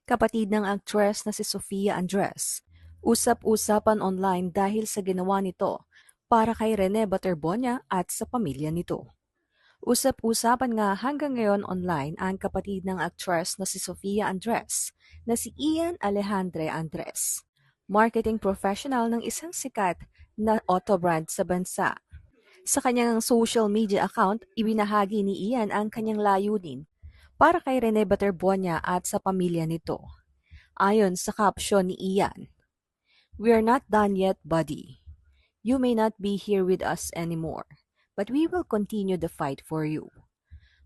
Kapatid ng aktres na si Sofia Andres. Usap-usapan online dahil sa ginawa nito para kay Rene Baterbonia at sa pamilya nito. Usap-usapan nga hanggang ngayon online ang kapatid ng aktres na si Sofia Andres na si Ian Alejandre Andres, marketing professional ng isang sikat na auto brand sa bansa. Sa kanyang social media account, ibinahagi ni Ian ang kanyang layunin para kay Rene Baterbonia at sa pamilya nito. Ayon sa caption ni Ian, "We are not done yet, buddy. You may not be here with us anymore, but we will continue the fight for you.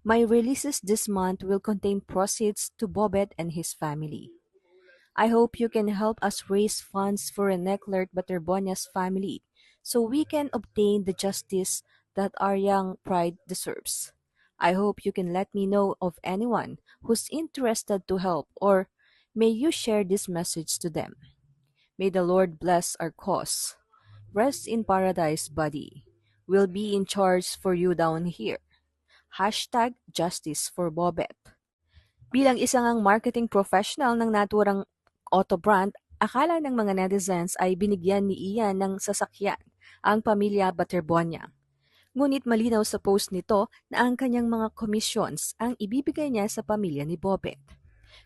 My releases this month will contain proceeds to Bobet and his family. I hope you can help us raise funds for Reneclert Baterbonia's family so we can obtain the justice that our young pride deserves. I hope you can let me know of anyone who's interested to help, or may you share this message to them. May the Lord bless our cause. Rest in paradise, buddy. We'll be in charge for you down here. Hashtag Justice for Bobet." Bilang isang ang marketing professional ng naturang auto brand, akala ng mga netizens ay binigyan ni Ian ng sasakyan ang pamilya Baterbonia. Ngunit malinaw sa post nito na ang kanyang mga commissions ang ibibigay niya sa pamilya ni Bobet.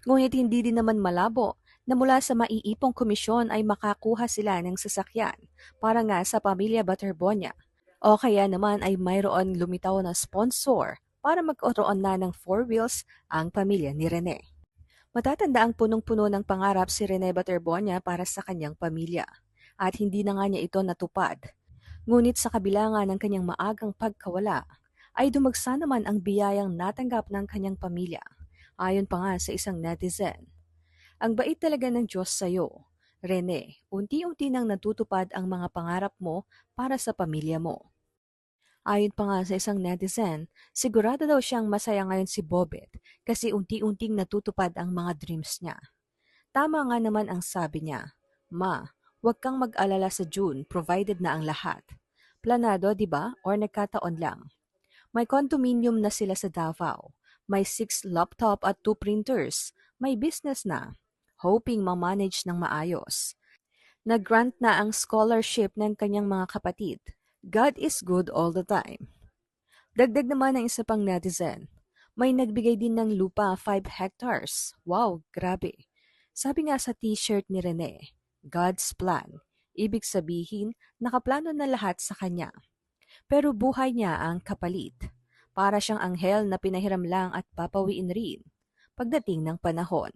Ngunit hindi din naman malabo na mula sa maiipong komisyon ay makakuha sila ng sasakyan para nga sa pamilya Baterbonia. O kaya naman ay mayroon lumitaw na sponsor para magkaroon na ng four wheels ang pamilya ni Rene. Matatanda ang punong-puno ng pangarap si Rene Baterbonia para sa kanyang pamilya at hindi na nga niya ito natupad. Ngunit sa kabila nga ng kanyang maagang pagkawala, ay dumagsa naman ang biyayang natanggap ng kanyang pamilya. Ayon pa nga sa isang netizen, "Ang bait talaga ng Diyos sa'yo, Rene. Unti-unti nang natutupad ang mga pangarap mo para sa pamilya mo." Ayon pa nga sa isang netizen, sigurado daw siyang masaya ngayon si Bobet kasi unti-unting natutupad ang mga dreams niya. Tama nga naman ang sabi niya, "Ma, huwag kang mag-alala sa June provided na ang lahat. Planado, di ba? Or nagkataon lang. May condominium na sila sa Davao. May 6 laptop at 2 printers. May business na. Hoping ma-manage ng maayos. Nag-grant na ang scholarship ng kanyang mga kapatid. God is good all the time." Dagdag naman ng isa pang netizen, "May nagbigay din ng lupa 5 hectares. Wow, grabe." Sabi nga sa t-shirt ni Rene, "God's plan." Ibig sabihin, nakaplano na lahat sa kanya. Pero buhay niya ang kapalit. Para siyang anghel na pinahiram lang at papawiin rin pagdating ng panahon.